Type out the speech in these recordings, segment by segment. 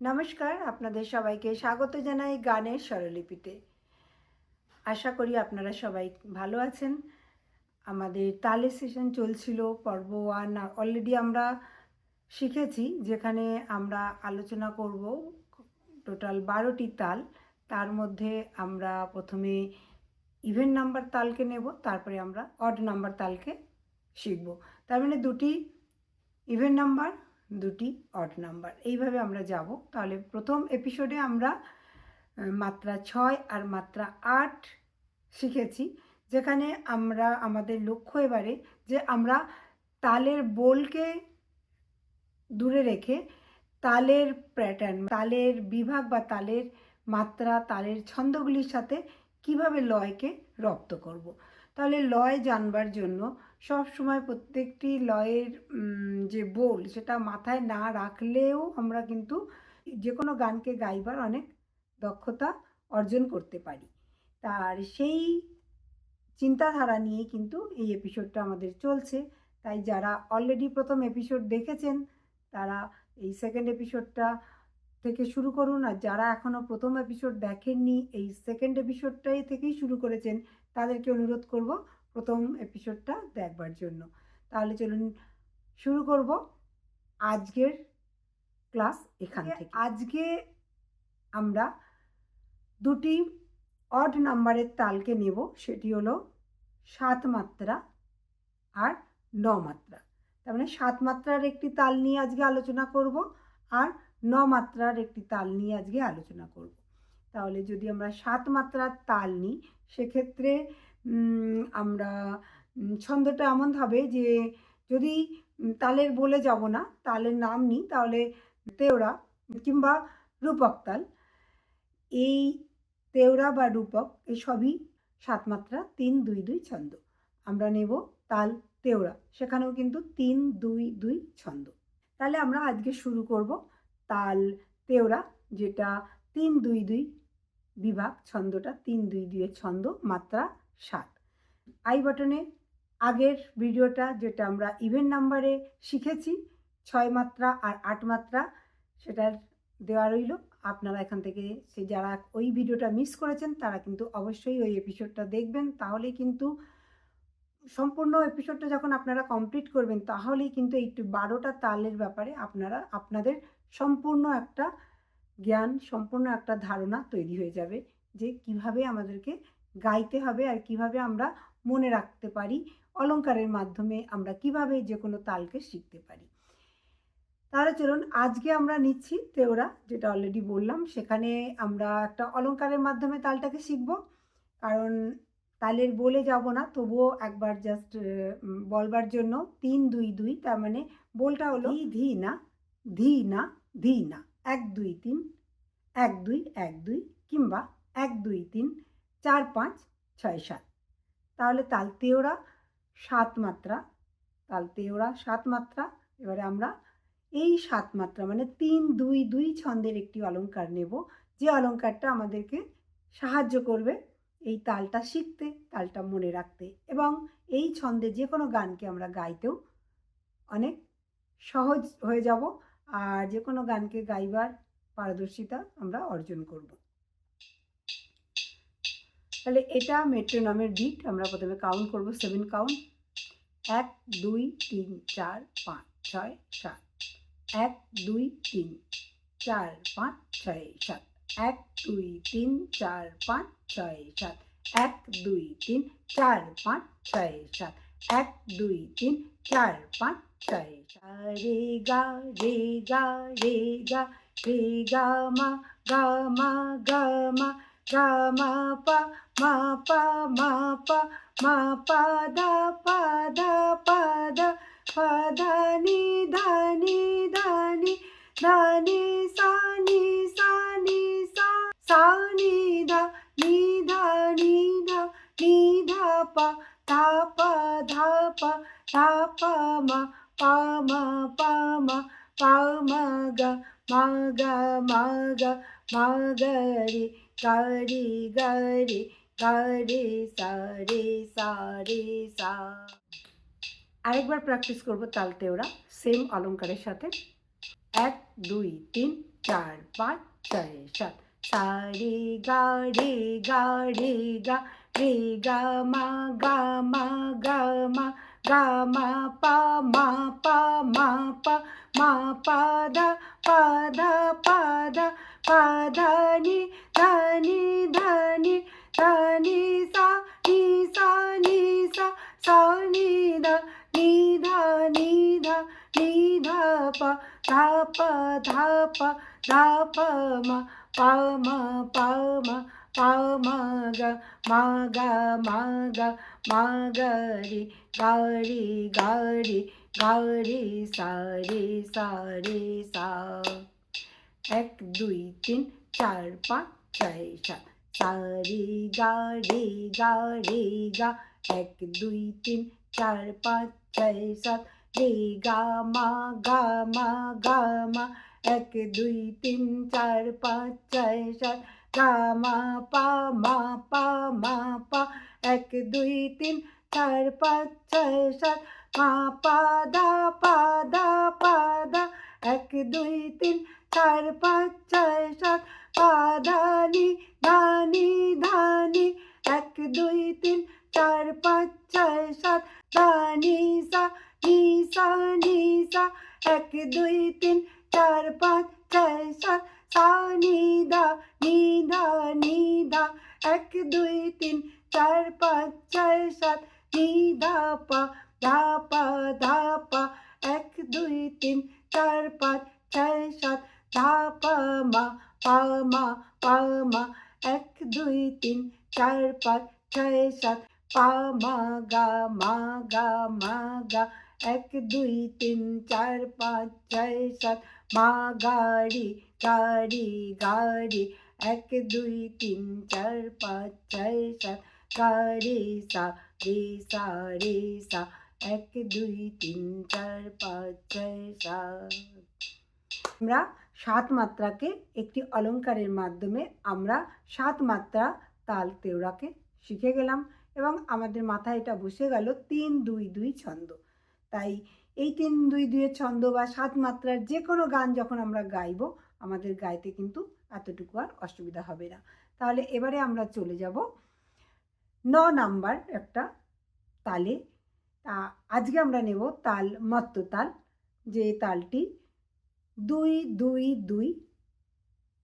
নমস্কার, আপনাদের সবাইকে স্বাগত জানাই গানের স্বরলিপিতে। আশা করি আপনারা সবাই ভালো আছেন। আমাদের তালের সেশন চলছিল, পর্ব 1 অলরেডি আমরা শিখেছি, যেখানে আমরা আলোচনা করব টোটাল 12টি তাল। তার মধ্যে আমরা প্রথমে ইভেন নাম্বার তালকে নেব, তারপরে আমরা অড নাম্বার তালকে শিখব। তার মানে দুটি ইভেন নাম্বার, দুটি অড নাম্বার, এইভাবে আমরা যাব। তাহলে প্রথম এপিসোডে আমরা মাত্রা 6 আর মাত্রা 8 শিখেছি, যেখানে আমরা আমাদের লক্ষ্য এবারে যে আমরা তালের বোলকে দূরে রেখে তালের প্যাটার্ন, তালের বিভাগ বা তালের মাত্রা, তালের ছন্দগুলির সাথে কিভাবে লয়কে রপ্ত করব। তাহলে লয় জানবার জন্য সব সময় প্রত্যেকটি লয়ের যে বোল সেটা মাথায় না রাখলেও আমরা কিন্তু যে কোনো গানকে গাইবার অনেক দক্ষতা অর্জন করতে পারি। তার সেই চিন্তাধারা নিয়ে কিন্তু এই এপিসোডটা আমাদের চলছে। তাই যারা অলরেডি প্রথম এপিসোড দেখেছেন তারা এই সেকেন্ড এপিসোডটা থেকে শুরু করুন, আর যারা এখনও প্রথম এপিসোড দেখেননি, এই সেকেন্ড এপিসোডটাই থেকেই শুরু করেছেন, তাদেরকে অনুরোধ করব প্রথম এপিসোডটা দেখবার জন্য। তাহলে চলুন শুরু করব আজকের ক্লাস এখান থেকে। আজকে আমরা দুটি অড নাম্বারের তালকে নেব, সেটি হলো 7 মাত্রা আর 9 মাত্রা। তার মানে 7 মাত্রার একটি তাল নিয়ে আজকে আলোচনা করব, আর 9 মাত্রার একটি তাল নিয়ে আজকে আলোচনা করব। তাহলে যদি আমরা 7 মাত্রার তাল নিই, সেক্ষেত্রে আমরা ছন্দটা এমন হবে যে যদি তালের বলে যাব না, তালের নাম নিই, তাহলে তেওড়া কিংবা রূপক তাল। এই তেওড়া বা রূপক এই সবই 7 মাত্রা 3-2-2 ছন্দ। আমরা নেব তাল তেওড়া, সেখানেও কিন্তু 3-2-2 ছন্দ। তাহলে আমরা আজকে শুরু করব তাল তেওড়া, যেটা 3-2-2 বিভাগ, ছন্দটা 3-2-2 এর ছন্দ, মাত্রা 7। আই বাটনে আগের ভিডিওটা যেটা আমরা ইভেন নাম্বারে শিখেছি 6 মাত্রা আর 8 মাত্রা, সেটার দেওয়া রইল। আপনারা এখান থেকে যারা ওই ভিডিওটা মিস করেছেন তারা কিন্তু অবশ্যই ওই এপিসোডটা দেখবেন, তাহলেই কিন্তু সম্পূর্ণ এপিসোডটা যখন আপনারা কমপ্লিট করবেন, তাহলেই কিন্তু এই 12টা তালের ব্যাপারে আপনাদের সম্পূর্ণ একটা জ্ঞান, সম্পূর্ণ একটা ধারণা তৈরি হয়ে যাবে যে কিভাবে আমাদেরকে গাইতে হবে আর কিভাবে আমরা মনে রাখতে পারি, অলংকারের মাধ্যমে আমরা কিভাবে যে কোনো তালকে শিখতে পারি। তাহলে চলুন আজকে আমরা নিচ্ছি তেওড়া, যেটা অলরেডি বললাম। সেখানে আমরা একটা অলংকারের মাধ্যমে তালটাকে শিখব, কারণ তালের বলে যাব না, তবুও একবার জাস্ট বলবার জন্য 3-2-2। তার মানে বলটা হলো ধি না ধি না ধি না, 1-2-3 1-2-1-2 কিংবা 1-2-3 4-5-6-7। তাহলে তাল তেওড়া 7 মাত্রা, তাল তেওড়া 7 মাত্রা। এবারে আমরা এই 7 মাত্রা মানে 3-2-2 ছন্দের একটি অলংকার নেব, যে অলংকারটা আমাদেরকে সাহায্য করবে এই তালটা শিখতে, তালটা মনে রাখতে, এবং এই ছন্দে যে কোনো গানকে আমরা গাইতেও অনেক সহজ হয়ে যাব, আর যে কোনো গানকে গাইবার পারদর্শিতা আমরা অর্জন করব। তাহলে এটা মেট্রোনমের বিট। আমরা প্রথমে কাউন্ট করব, 7 কাউন্ট। 1-2-3-4-5-6-7, 1-2-3-4-5-6-7, 1-2-3-4-5-6-7, 1-2-3-4-5-6-7, 1-2-3-4-5-6। রে গা রে গা রে গা রে গা মা গা মা গা মা গা মা পা মা পা মা পা মা পা দা পা দা পা দা পা ধা নি ধা নি ধা নি ধা নি সা নি সা নি সা সা নি ধা নি ধা নি ধা নি ধা পা ধা পা ধা পা ধা পা মা পা মা পা মা পা মা গা মা গা মা গা মা গা রে গা রে গা রে গা রে সা রে সা রে সা। আরেকবার প্র্যাকটিস করব তাল তেওড়া সেম অলংকারের সাথে। 1-2-3 4 5 6 7 सा रे गा रे गा रे गा रे गा मा गा मा गा मा गा मा पा मा पा मा पा मा पा दा पा दा पा दा पा दा नि धा नि धा नि धा नि सा नि सा नि सा सा नि धा नि धा नि धा नि धा पा धा पा धा पा धा पा मा पा मा पा मा पा मा गा मा गा मा गा मा गा रे गा रे गा रे गा रे सा रे सा रे सा 1 2 3 4 5 6 7 सा रे गा रे गा रे गा 1 2 3 4 5 6 7 रे गा मा गा मा गा मा 1 2 3 4 5 6 7 गा मा पा मा पा मा पा 1 2 3 4 5 6 7 मा पा दा पा दा पा दा 1 2 3 4 5 6 7 पा धा नि धा नि धा नि 1 2 3 4 5 6 7 धा नि सा नि सा नि सा 1 2 3 4 5 6 7 सा नि धा नि धा नि धा 1 2 3 4 5 6 7 नि धा पा धा पा धा पा 1 2 3 4 5 6 7 धा पा मा पा मा पा मा 1 2 3 4 5 6 7 पा मा गा मा गा मा गा 1 2 3 4 5 6 7 मा गा रे गा रे गा रे 1 2 3 4 5 6 7 गा रे सा रे सा रे सा 1 2 3 4 5 6 7 আমরা 7 মাত্রাকে একটি অলঙ্কারের মাধ্যমে আমরা 7 মাত্রা তাল তেওড়াকে শিখে গেলাম এবং আমাদের মাথায় এটা বসে গেল 3 2 2 ছন্দ। তাই এই 3 2 2 এর ছন্দ বা 7 মাত্রার যে কোনো গান যখন আমরা গাইব আমাদের গাইতে কিন্তু এতটুকু আর অসুবিধা হবে না। তাহলে এবারে আমরা চলে যাব 9 নাম্বার একটা তালে। আজকে আমরা নেব তাল মত্ত তাল, যে তালটি 2 2 2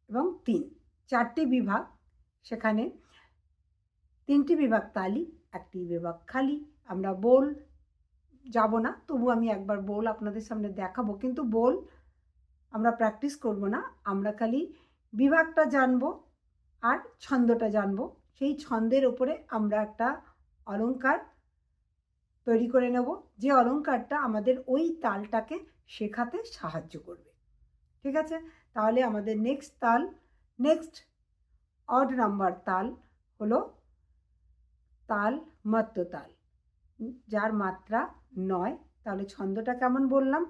এবং 3 চারটি বিভাগ, সেখানে 3টি বিভাগ তালি, একটি বিভাগ খালি। আমরা বোল যাব না, তবু আমি একবার বোল আপনাদের সামনে দেখাবো, কিন্তু বোল আমরা প্র্যাকটিস করব না, আমরা খালি বিভাগটা জানবো আর ছন্দটা জানবো। সেই ছন্দের উপরে আমরা একটা অলঙ্কার তৈরি করে নেব, যে অলঙ্কারটা আমাদের ওই তালটাকে শেখাতে সাহায্য করবে। ঠিক আছে, তাহলে আমাদের নেক্সট অড নাম্বার তাল হলো তাল মত্ত তাল, যার মাত্রা 9। তাহলে ছন্দটা কেমন বললাম?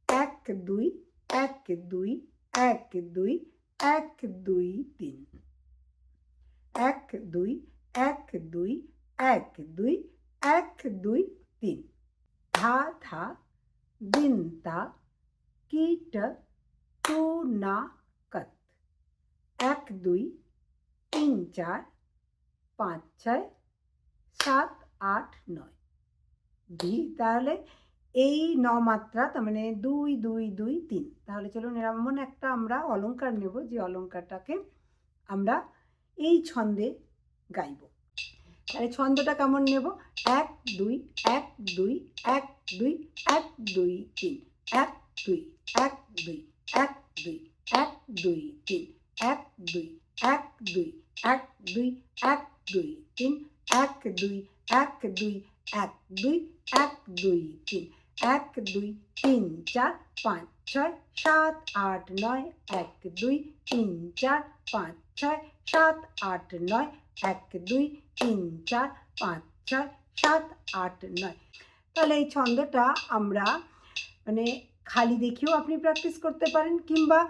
1 2 1 2 1 2 1 2 3 1 2 1 2 1 2 1 2 3 धा धा दिन ता कीट तू ना कत 1 2 3 4 5 6 7 8 9 ভি। তাহলে এই 9 মাত্রা, তার মানে 2 2 2 3। তাহলে চলুন এমন একটা আমরা অলঙ্কার নেব যে অলঙ্কারটাকে আমরা এই ছন্দে গাইব। তাহলে ছন্দটা কেমন নেব? 1 2 1 2 1 2 1 2 3 1 2 1 2 1 2 1 2 3 1 2 1 2 1 2 1 2 3 1 2 1 2 1 2 1 2 3 1 2 3 4 5 6 7 8 9 1 2 3 4 5 6 7 8 9 1 2 3 4 5 6 7 8 9। তাহলে এই ছন্দটা আমরা মানে খালি দেখিও আপনি প্র্যাকটিস করতে পারেন, কিংবা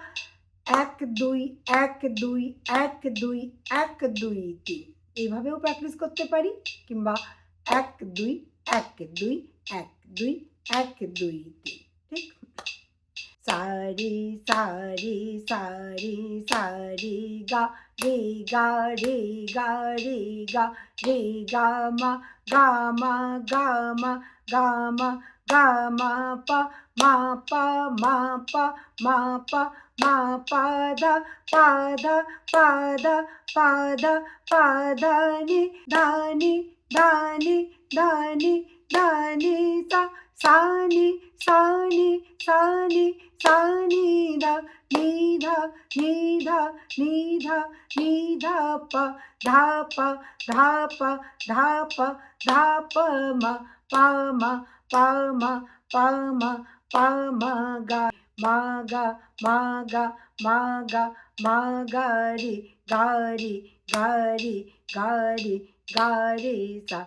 1 2 1 2 1 2 1 2 3 এইভাবেও প্র্যাকটিস করতে পারি, কিংবা 1 2 1 2 1 2 1 2 3। ঠিক, সারি সারি সারি সারি গা রে গা রে গা রে গা রে গা মা গা মা গা মা গা মা গা মা পা মা পা মা পা মা পা মা পা দা পা দা পা দা পা দা পা দা নি দা নি দা নি দা নি দা নি sa sa ni sa ni sa ni sa ni da ni da ni da ni da ni da pa dha pa dha pa dha pa dha pa ma pa ma pa ma pa ma pa ma ga ma ga ma ga ma ga ma ga ri ga ri ga ri ga ri ga ri sa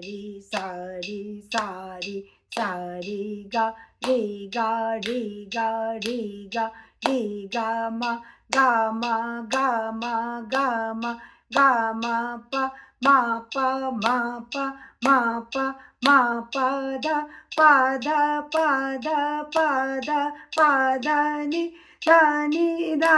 ri sa ri sa ri sa ri ga re ga re ga re ga re ga ma ga ma ga ma ga ma ga ma pa ma pa ma pa ma pa ma pa da pa da pa da pa da pa da ni da ni da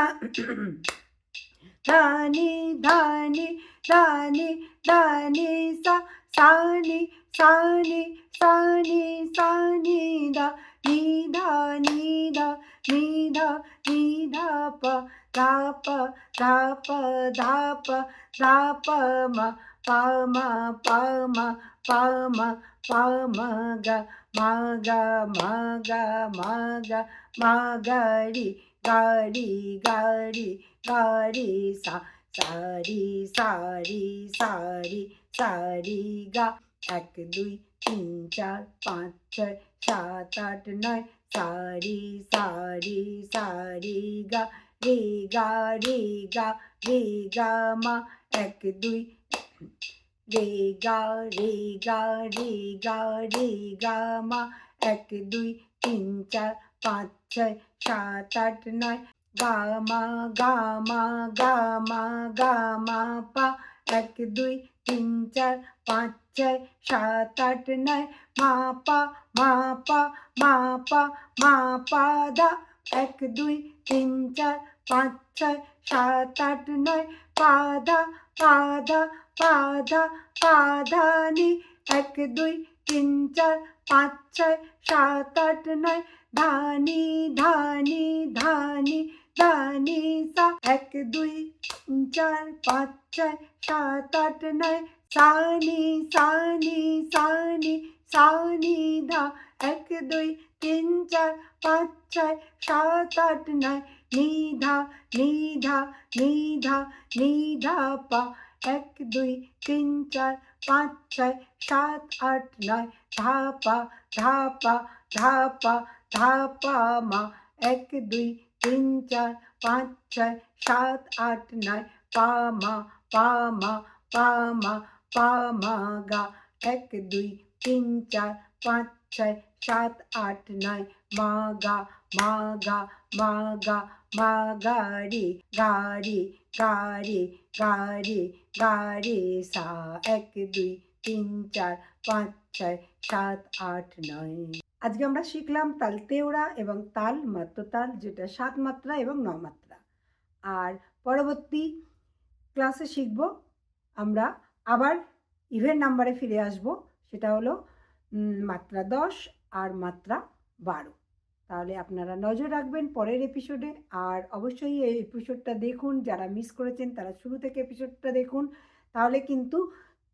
ধানি ধানি ধানি ধানি সা সানি সানি সানি সানি দা নি ধা নি ধা নি ধা নি ধা পা ধা পা ধা পা ধা পা ধা পা মা পা মা পা মা পা মা পা মা গা মা গা মা গা মা গা মা গা রি গাড়ি গাড়ি গাড়ি সা সারি সারি সারি সারি গা 1 2 3 4 5 6 7 8 9 সারি সারি সারি গা রে গা রে গা রে গা মা 1 2 রে গা রে গা রে গা রে গা মা 1 2 3 4 5 6 7 8 9 গা মা গা মা গা মা গা মা পা 1 2 3 4 5 6 7 8 9 মা পা মা পা মা পা মা পা দা 1 2 3 4 5 6 7 8 9 পা দা পা দা পা দা পা দা নি 1 2 3 4 5 6 7 8 9 ধানি ধানি ধানি ধানি সা 1 2 3 4 5 6 7 8 9 সানি সানি সানি সানি ধা 1 2 3 4 5 6 7 8 9 নি ধা নি ধা নি ধা নি ধা পা 1 2 3 4 5 6 7 8 9 ধা পা ধা পা ধা পা ধা পা মা 1 2 3 4 5 6 7 8 9 পা মা পা মা পা মা পা মা গা 1 2 3 4 5 6 7 8 9 মা গা মা গা মা গা মা গা রে গা রে গা রে গা রে গা রে সা 1 2 3 4 5 6 7 8 9 আজকে আমরা শিখলাম তাল তেওড়া এবং তাল মাত্রতাল, যেটা 7 মাত্রা এবং 9 মাত্রা। আর পরবর্তী ক্লাসে শিখব আমরা আবার ইভেন নাম্বারে ফিরে আসব, সেটা হলো মাত্রা 10 আর মাত্রা 12। তাহলে আপনারা নজর রাখবেন পরের এপিসোডে। আর অবশ্যই এই এপিসোডটা দেখুন, যারা মিস করেছেন তারা শুরু থেকে এপিসোডটা দেখুন, তাহলে কিন্তু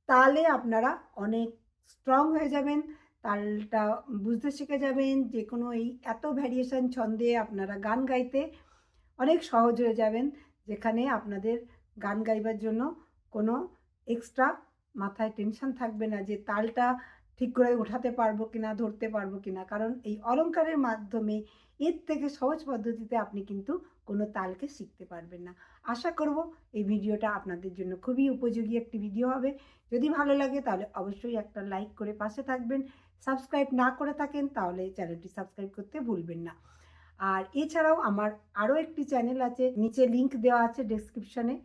তালে আপনারা অনেক স্ট্রং হয়ে যাবেন, তালটা বুঝতে শিখে যাবেন। যে কোনো এই এত ভ্যারিয়েশন ছন্দে আপনারা গান গাইতে অনেক সহজ হয়ে যাবেন, যেখানে আপনাদের গান গাইবার জন্য কোনো এক্সট্রা মাথায় টেনশন থাকবে না যে তালটা ঠিক করে ওঠাতে পারবো কিনা, ধরতে পারবো কিনা। কারণ এই অলংকারের মাধ্যমে এর থেকে সহজ পদ্ধতিতে আপনি কিন্তু কোনো তালকে শিখতে পারবেন না। আশা করব এই ভিডিওটা আপনাদের জন্য খুবই উপযোগী একটি ভিডিও হবে। যদি ভালো লাগে তাহলে অবশ্যই একটা লাইক করে পাশে থাকবেন। সাবস্ক্রাইব না করে থাকেন তাহলে চ্যানেলটি সাবস্ক্রাইব করতে ভুলবেন না। আর এছাড়াও আমার আরও একটি চ্যানেল আছে, নিচে লিংক দেওয়া আছে ডেসক্রিপশানে,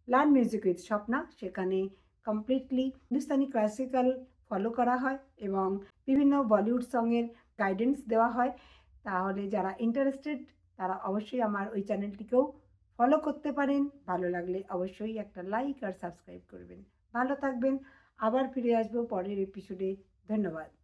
লার্ন মিউজিক উইথ স্বপ্না। সেখানে কমপ্লিটলি হিন্দুস্তানি ক্লাসিক্যাল ফলো করা হয় এবং বিভিন্ন বলিউড সঙের গাইডেন্স দেওয়া হয়। তাহলে যারা ইন্টারেস্টেড তারা অবশ্যই আমার ওই চ্যানেলটিকেও ফলো করতে পারেন। ভালো লাগলে অবশ্যই একটা লাইক আর সাবস্ক্রাইব করবেন। ভালো থাকবেন। আবার ফিরে আসবো পরের এপিসোডে। ধন্যবাদ।